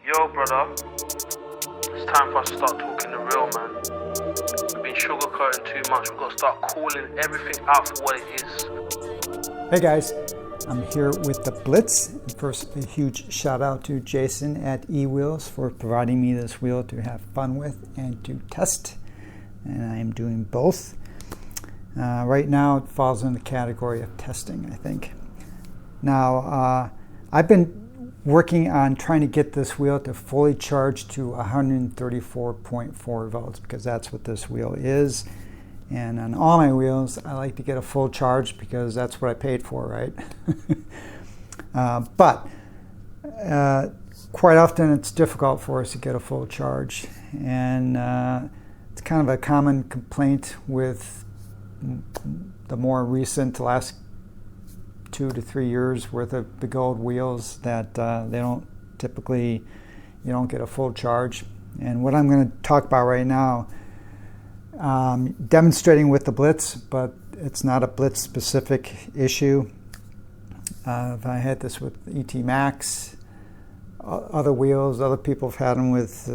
Yo, brother, it's time for us to start talking the real, man. We've been sugarcoating too much. We've got to start calling everything out for what it is. Hey guys, I'm here with the Blitz. First, a huge shout out to Jason at eWheels for providing me this wheel to have fun with and to test. And I am doing both. Right now it falls in the category of testing, I think. Now, I've been working on trying to get this wheel to fully charge to 134.4 volts because that's what this wheel is. And on all my wheels, I like to get a full charge because that's what I paid for, right? But quite often it's difficult for us to get a full charge. And it's kind of a common complaint with the more recent last 2 to 3 years worth of Begode wheels that they don't typically, you don't get a full charge. And what I'm going to talk about right now, demonstrating with the Blitz, but it's not a Blitz specific issue. If I had this with ET Max, other wheels, other people have had them with,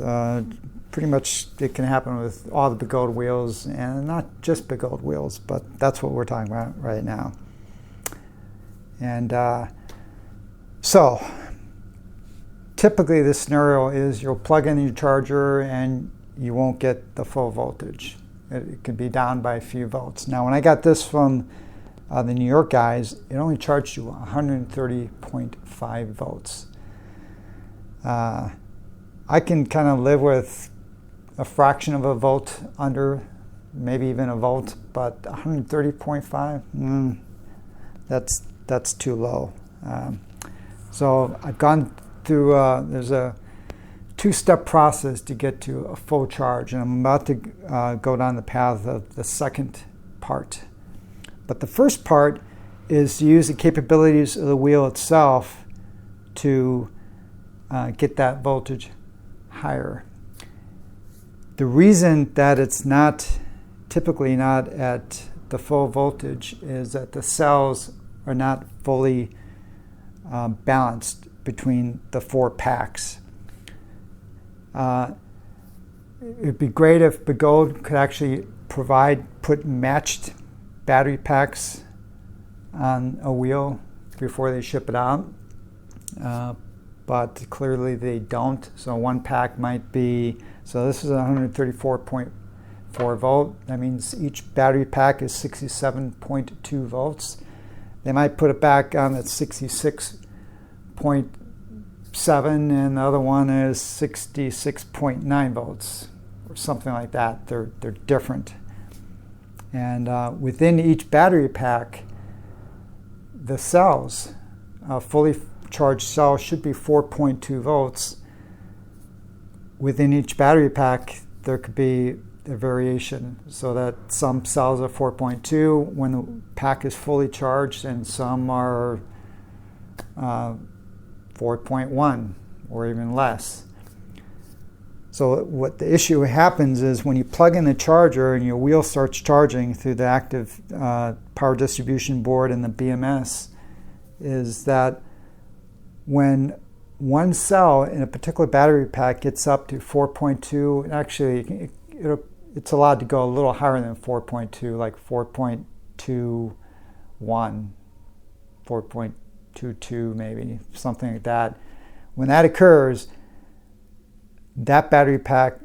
pretty much it can happen with all the Begode wheels, and not just Begode wheels, but that's what we're talking about right now. And so typically the scenario is you'll plug in your charger and you won't get the full voltage. It could be down by a few volts. Now when I got this from the New York guys, it only charged you 130.5 volts. I can kind of live with a fraction of a volt under, maybe even a volt, but 130.5, that's too low. So I've gone through, there's a two-step process to get to a full charge, and I'm about to go down the path of the second part. But the first part is to use the capabilities of the wheel itself to get that voltage higher. The reason that it's not, typically not at the full voltage, is that the cells are not fully balanced between the 4 packs. It'd be great if Begode could actually put matched battery packs on a wheel before they ship it out, but clearly they don't. So one pack might be, so this is 134.4 volt. That means each battery pack is 67.2 volts. They might put it back on at 66.7 and the other one is 66.9 volts or something like that. They're different. And within each battery pack, the cells, fully charged cells should be 4.2 volts. Within each battery pack, there could be a variation, so that some cells are 4.2 when the pack is fully charged, and some are 4.1 or even less. So what the issue happens is when you plug in the charger and your wheel starts charging through the active power distribution board and the BMS, is that when one cell in a particular battery pack gets up to 4.2, and actually it's allowed to go a little higher than 4.2, like 4.21, 4.22 maybe, something like that. When that occurs, that battery pack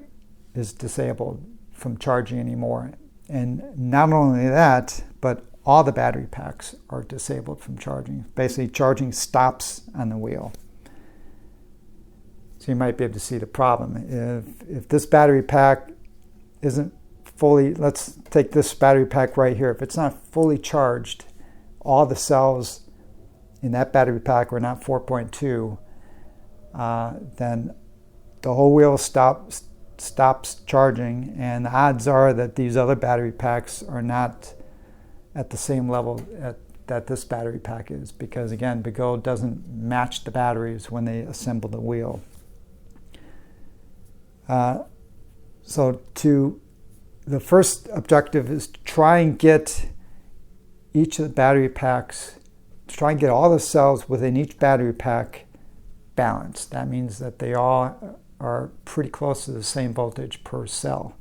is disabled from charging anymore. And not only that, but all the battery packs are disabled from charging. Basically, charging stops on the wheel. So you might be able to see the problem. If this battery pack isn't fully, let's take this battery pack right here. If it's not fully charged, all the cells in that battery pack are not 4.2, then the whole wheel stops charging, and the odds are that these other battery packs are not at the same level that this battery pack is, because again, Begode doesn't match the batteries when they assemble the wheel. So the first objective is to try and get each of the battery packs, to try and get all the cells within each battery pack balanced. That means that they all are pretty close to the same voltage per cell.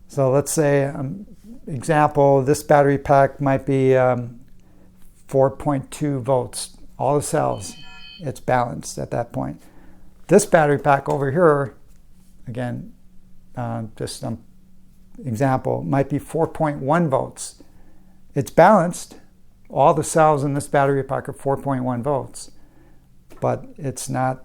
So let's say, example, this battery pack might be 4.2 volts. All the cells, it's balanced at that point. This battery pack over here, again, just some example, might be 4.1 volts. It's balanced. All the cells in this battery pack are 4.1 volts, but it's not,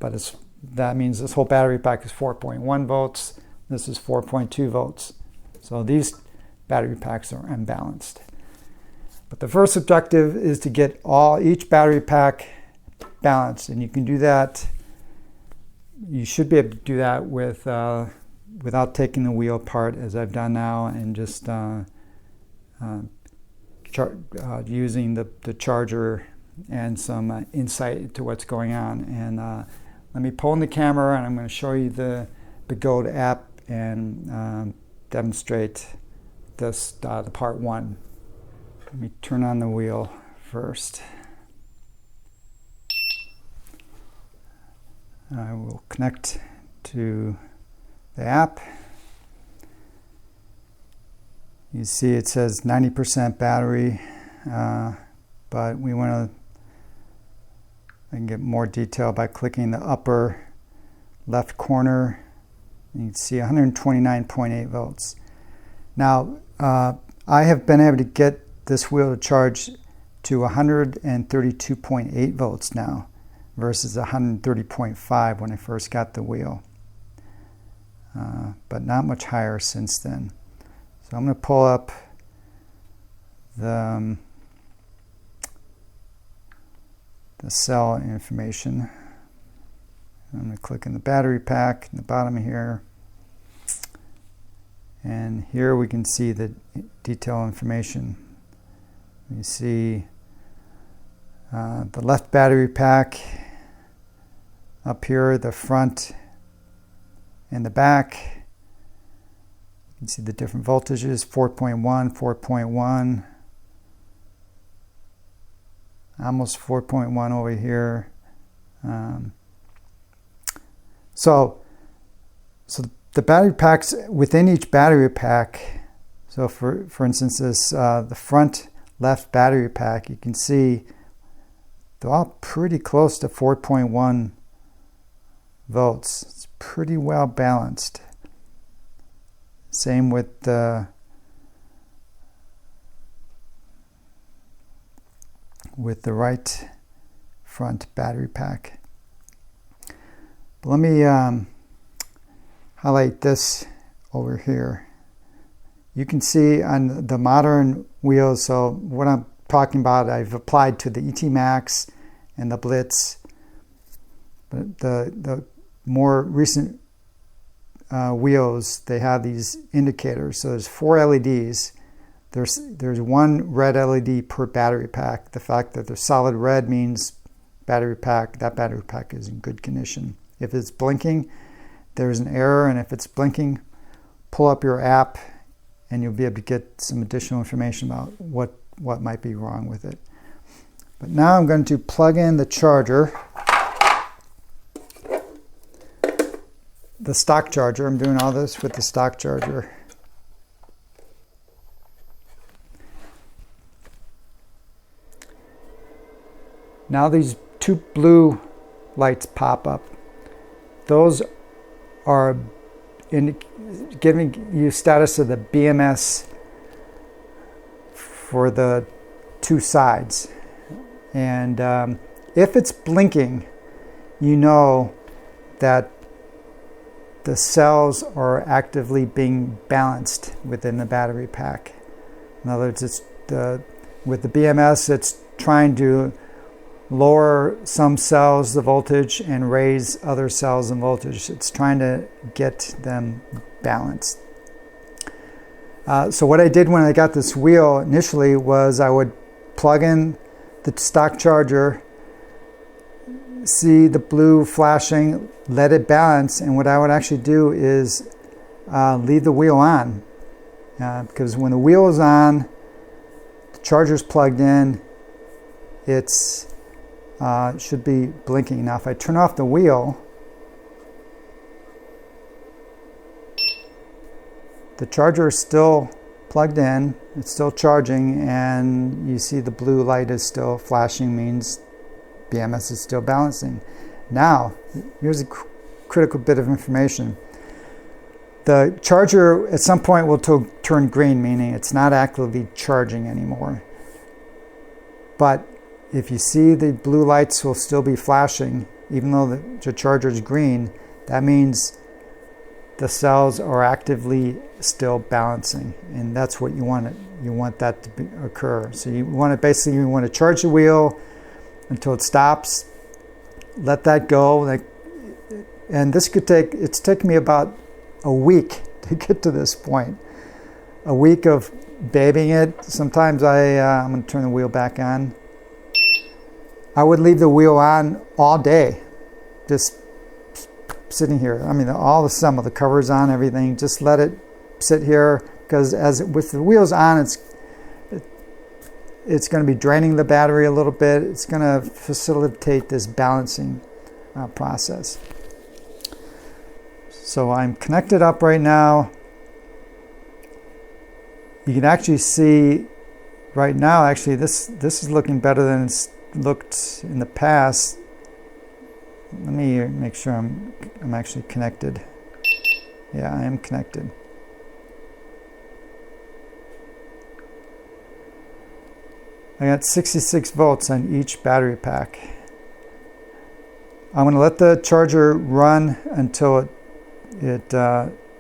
that means this whole battery pack is 4.1 volts. This is 4.2 volts. So these battery packs are unbalanced. But the first objective is to get each battery pack balanced, and you can do that. You should be able to do that with without taking the wheel apart, as I've done now, and just using the charger and some insight into what's going on. And let me pull in the camera, and I'm going to show you the Begode app and demonstrate this, the part one. Let me turn on the wheel first. I will connect to the app. You see it says 90% battery, but we want to get more detail by clicking the upper left corner. You can see 129.8 volts. Now, I have been able to get this wheel to charge to 132.8 volts now versus 130.5 when I first got the wheel, but not much higher since then. So I'm going to pull up the cell information. I'm going to click in the battery pack in the bottom here, and here we can see the detail information. You see the left battery pack up here, the front and the back. You can see the different voltages, 4.1, 4.1, almost 4.1 over here. So the battery packs within each battery pack, so for instance, this the front left battery pack, you can see they're all pretty close to 4.1 volts. It's pretty well balanced. Same with the right front battery pack. But let me highlight this over here. You can see on the modern wheels, so what I'm talking about, I've applied to the ET Max and the Blitz. But the more recent wheels, they have these indicators. So there's 4 LEDs. There's one red LED per battery pack. The fact that they're solid red means that battery pack is in good condition. If it's blinking, there's an error, and if it's blinking, pull up your app and you'll be able to get some additional information about what might be wrong with it. But now I'm going to plug in the charger, the stock charger. I'm doing all this with the stock charger. Now these 2 blue lights pop up. Those are giving you status of the BMS for the 2 sides. And if it's blinking, you know that the cells are actively being balanced within the battery pack. In other words, with the BMS, it's trying to lower some cells the voltage and raise other cells in voltage. It's trying to get them balanced. So what I did when I got this wheel initially was I would plug in the stock charger, see the blue flashing, let it balance, and what I would actually do is leave the wheel on, because when the wheel is on, the charger's plugged in, it's should be blinking. Now if I turn off the wheel, the charger is still plugged in, it's still charging, and you see the blue light is still flashing, means BMS is still balancing. Now, here's a critical bit of information. The charger at some point will turn green, meaning it's not actively charging anymore. But if you see the blue lights will still be flashing, even though the charger is green, that means the cells are actively still balancing, and that's what you want. You want that to occur. So you want to charge the wheel until it stops. Let that go. And this it's taken me about a week to get to this point. A week of babying it. Sometimes I'm going to turn the wheel back on. I would leave the wheel on all day, just sitting here. I mean, some of the covers on, everything. Just let it sit here, because with the wheels on, it's going to be draining the battery a little bit. It's going to facilitate this balancing process. So I'm connected up right now. You can actually see right now, actually, this is looking better than it's looked in the past. Let me make sure I'm actually connected. Yeah, I am connected. I got 66 volts on each battery pack. I'm going to let the charger run until it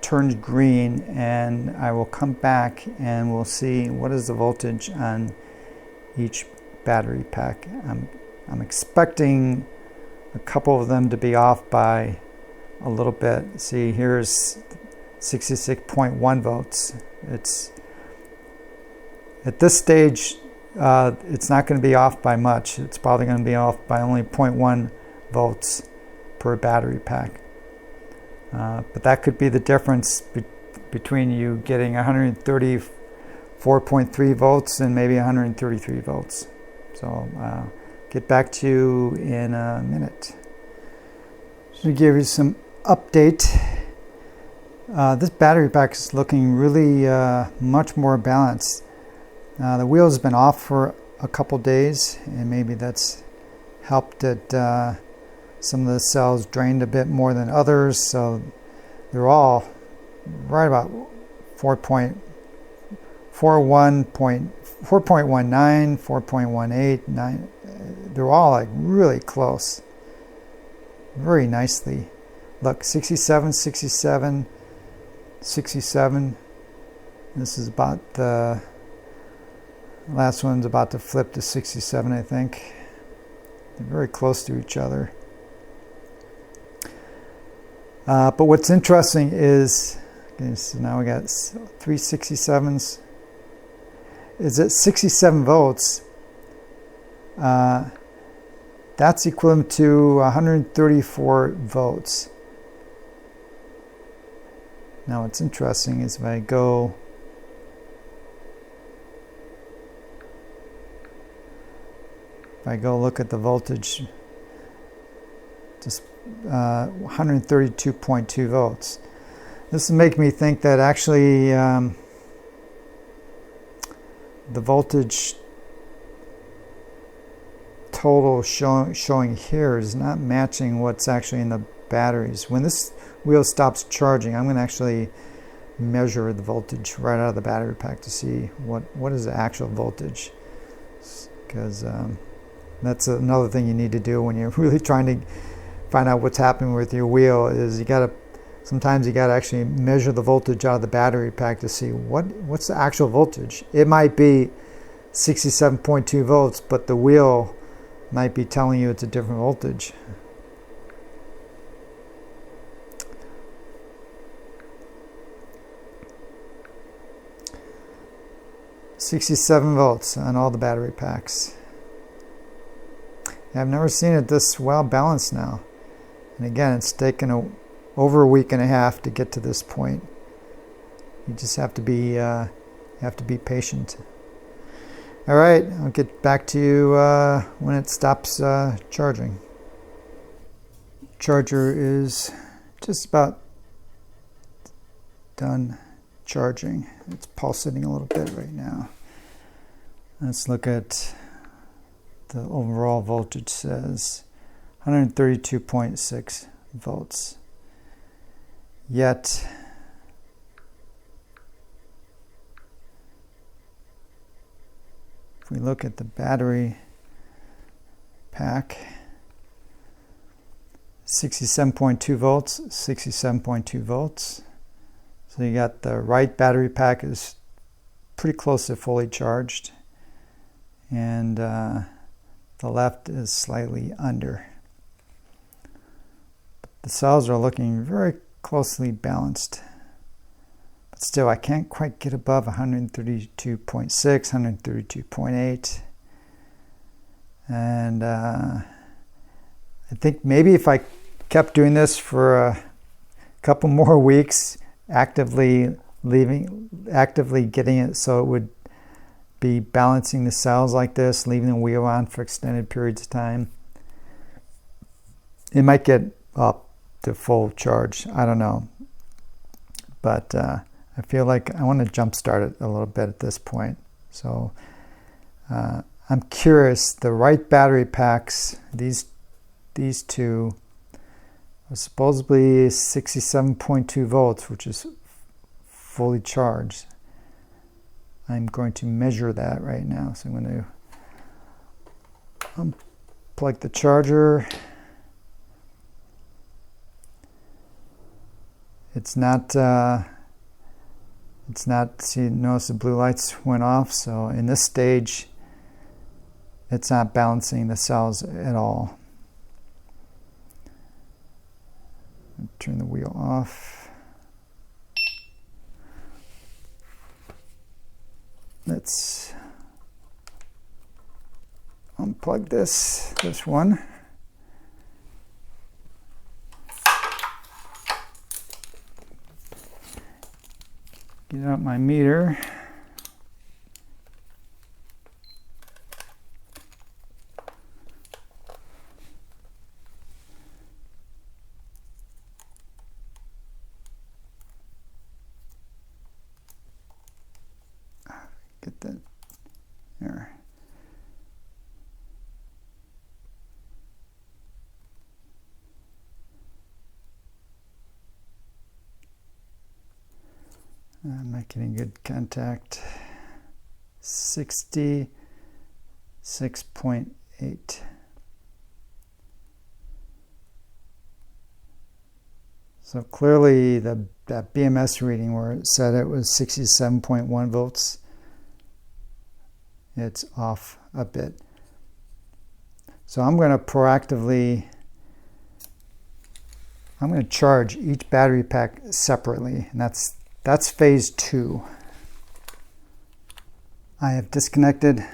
turns green, and I will come back and we'll see what is the voltage on each battery pack. I'm expecting a couple of them to be off by a little bit. See, here's 66.1 volts. It's at this stage, it's not going to be off by much. It's probably going to be off by only 0.1 volts per battery pack. But that could be the difference between you getting 134.3 volts and maybe 133 volts. So get back to you in a minute. To give you some update, this battery pack is looking really much more balanced. The wheel's been off for a couple days, and maybe that's helped it. Some of the cells drained a bit more than others, so they're all right about 4.19, 4.18, they're all like really close, very nicely. Look, 67, 67, 67. This is about the last one's about to flip to 67, I think. They're very close to each other. But what's interesting is, okay, so now we got 3 67s. Is at 67 volts. That's equivalent to 134 volts. Now what's interesting is if I go look at the voltage, just 132.2 volts. This will make me think that actually the voltage total showing here is not matching what's actually in the batteries. When this wheel stops charging, I'm going to actually measure the voltage right out of the battery pack to see what is the actual voltage, because that's another thing you need to do when you're really trying to find out what's happening with your wheel. Is sometimes you got to actually measure the voltage out of the battery pack to see what's the actual voltage. It might be 67.2 volts, but the wheel might be telling you it's a different voltage. $67 volts on all the battery packs. I've never seen it this well balanced now. And again, it's taken over a week and a half to get to this point. You just have to be patient. All right, I'll get back to you when it stops charging. Charger is just about done charging. It's pulsating a little bit right now. Let's look at the overall voltage. Says 132.6 volts. Yet if we look at the battery pack, 67.2 volts, 67.2 volts. So you got the right battery pack is pretty close to fully charged, and the left is slightly under. The cells are looking very closely balanced. But still, I can't quite get above 132.6, 132.8. And I think maybe if I kept doing this for a couple more weeks, actively getting it so it would be balancing the cells like this, leaving the wheel on for extended periods of time, it might get up to full charge. I don't know. But I feel like I want to jump start it a little bit at this point. So I'm curious, the right battery packs, these two are supposedly 67.2 volts, which is fully charged. I'm going to measure that right now. So I'm going to unplug the charger. It's not, see, notice the blue lights went off. So in this stage, it's not balancing the cells at all. Turn the wheel off. Let's unplug this one. Get out my meter. Get that there. I'm not getting good contact. 66.8. So clearly that BMS reading where it said it was 67.1 volts, it's off a bit. So I'm going to proactively, I'm going to charge each battery pack separately, and that's phase 2. I have disconnected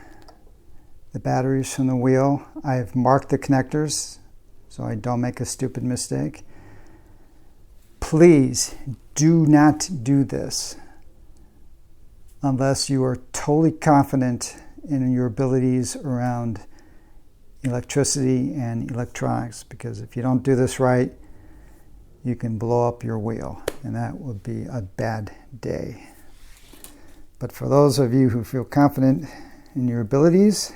the batteries from the wheel. I have marked the connectors so I don't make a stupid mistake. Please do not do this unless you are totally confident in your abilities around electricity and electronics, because if you don't do this right, you can blow up your wheel, and that would be a bad day. But for those of you who feel confident in your abilities,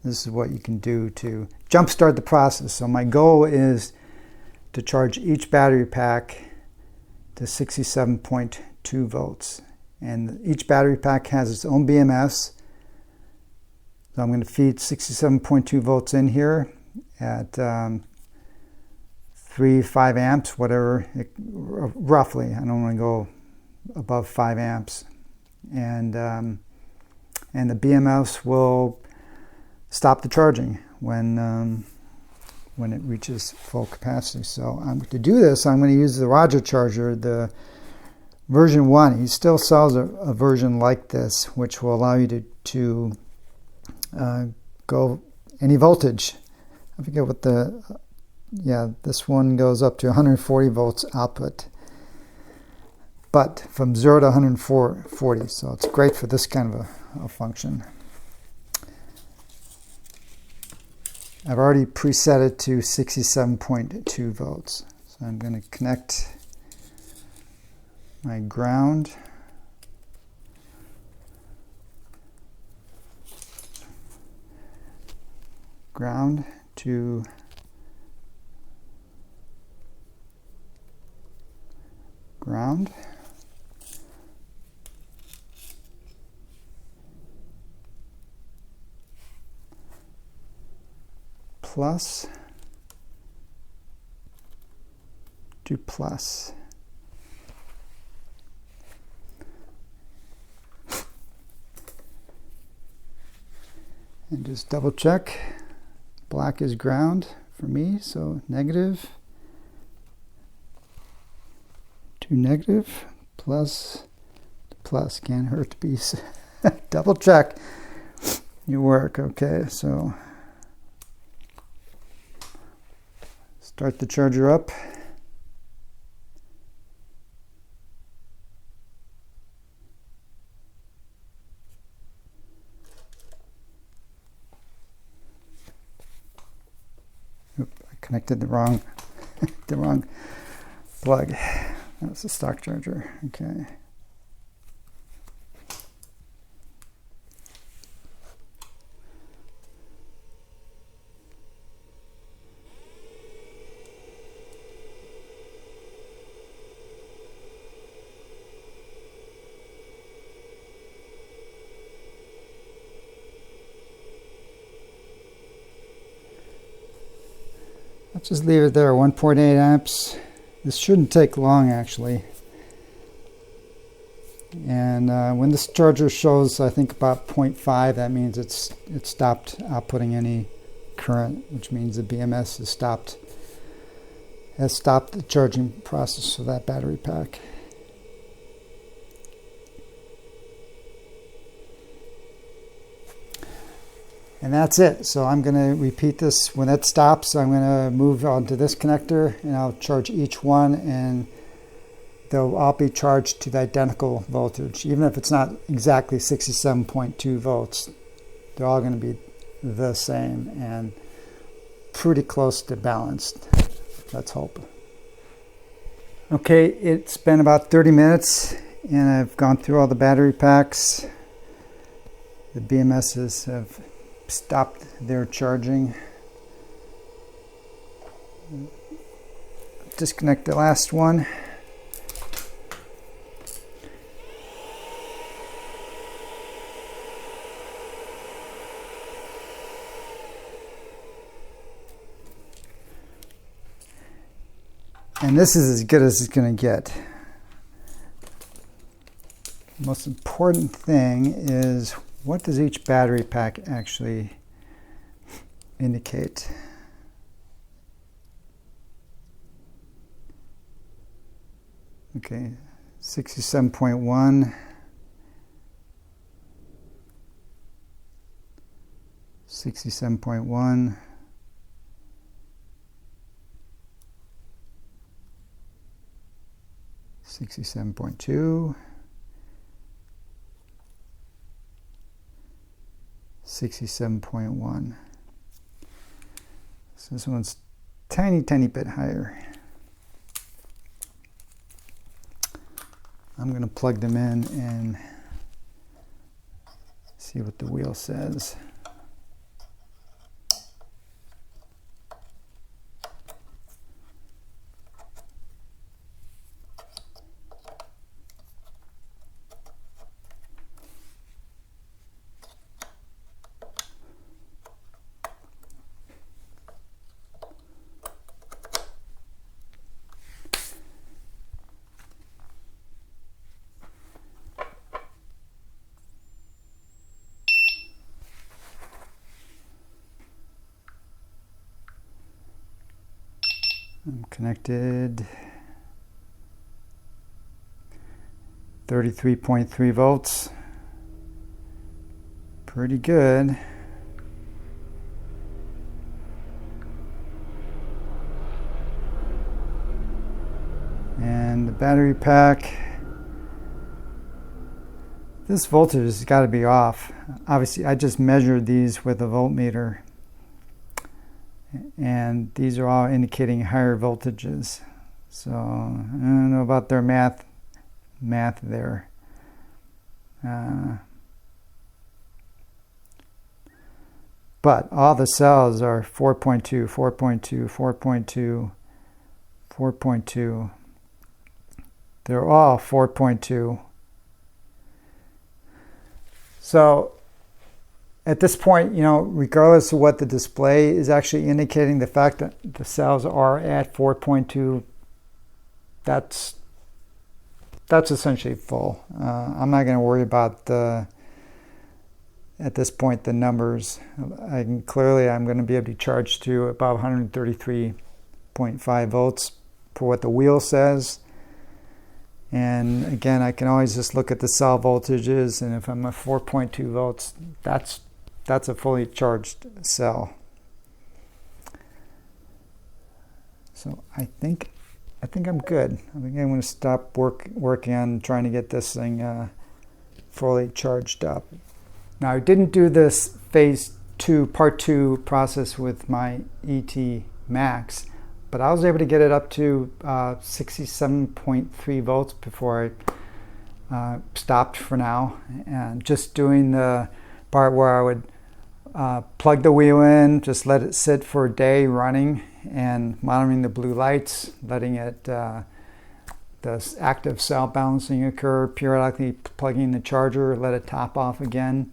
this is what you can do to jumpstart the process. So my goal is to charge each battery pack to 67.2 volts. And each battery pack has its own BMS. So I'm going to feed 67.2 volts in here at 3-5 amps, whatever, roughly. I don't want to go above 5 amps. And the BMS will stop the charging when it reaches full capacity. So to do this, I'm going to use the Roger charger, the version 1. He still sells a version like this, which will allow you to go any voltage. I forget what this one goes up to 140 volts output, but from 0 to 140, so it's great for this kind of a function. I've already preset it to 67.2 volts. So I'm going to connect my ground. Ground to ground. Plus to plus. And just double check. Black is ground for me, so negative to negative, plus to plus. Can't hurt to be double check your work. Okay, so start the charger up. Connected the wrong plug. That's a stock charger. Okay. Let's just leave it there, 1.8 amps. This shouldn't take long, actually. And when this charger shows, I think, about 0.5, that means it's stopped outputting any current, which means the BMS has stopped the charging process for that battery pack. And that's it. So I'm going to repeat this. When that stops, I'm going to move on to this connector, and I'll charge each one, and they'll all be charged to the identical voltage. Even if it's not exactly 67.2 volts, they're all going to be the same and pretty close to balanced. Let's hope. Okay, it's been about 30 minutes, and I've gone through all the battery packs. The BMSs have stopped their charging. Disconnect the last one. And this is as good as it's going to get. The most important thing is, what does each battery pack actually indicate? Okay, 67.1, 67.1, 67.2, 67.1. So this one's tiny bit higher. I'm going to plug them in and see what the wheel says. I'm connected. 33.3 volts. Pretty good. And the battery pack, this voltage has got to be off. Obviously, I just measured these with a voltmeter. and these are all indicating higher voltages. So I don't know about their math there. But all the cells are 4.2, 4.2, 4.2, 4.2. They're all 4.2. So at this point, regardless of what the display is actually indicating, the fact that the cells are at 4.2, that's essentially full. I'm not going to worry about at this point the numbers. I'm going to be able to charge to about 133.5 volts for what the wheel says. And again, I can always just look at the cell voltages, and if I'm at 4.2 volts, that's a fully charged cell. So I think I'm good. I think I'm going to stop working on trying to get this thing fully charged up. Now, I didn't do this phase 2, part 2 process with my ET Max, but I was able to get it up to 67.3 volts before I stopped for now. And just doing the part where I would plug the wheel in, just let it sit for a day running, and monitoring the blue lights, letting it the active cell balancing occur, periodically plugging the charger, let it top off again,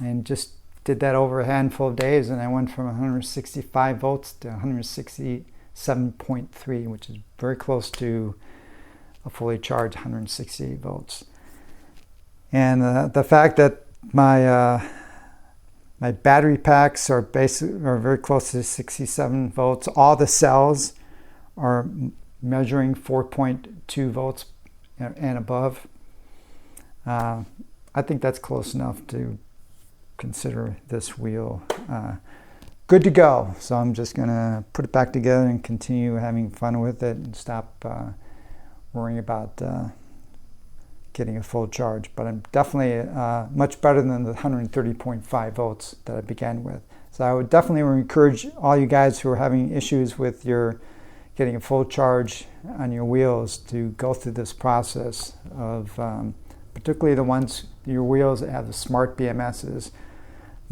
and just did that over a handful of days, and I went from 165 volts to 167.3, which is very close to a fully charged 168 volts. And the fact that my battery packs are very close to 67 volts. All the cells are measuring 4.2 volts and above. I think that's close enough to consider this wheel good to go. So I'm just going to put it back together and continue having fun with it and stop worrying about getting a full charge. But I'm definitely much better than the 130.5 volts that I began with. So I would definitely encourage all you guys who are having issues with your getting a full charge on your wheels to go through this process of particularly your wheels that have the Smart BMSs.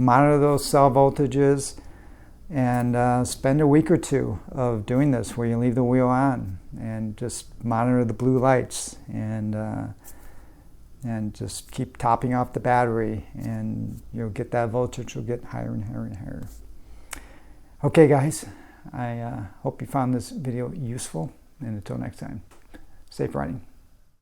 Monitor those cell voltages and spend a week or two of doing this where you leave the wheel on and just monitor the blue lights and just keep topping off the battery, and you'll get that voltage will get higher and higher and higher. Okay guys, I hope you found this video useful, and until next time, safe riding.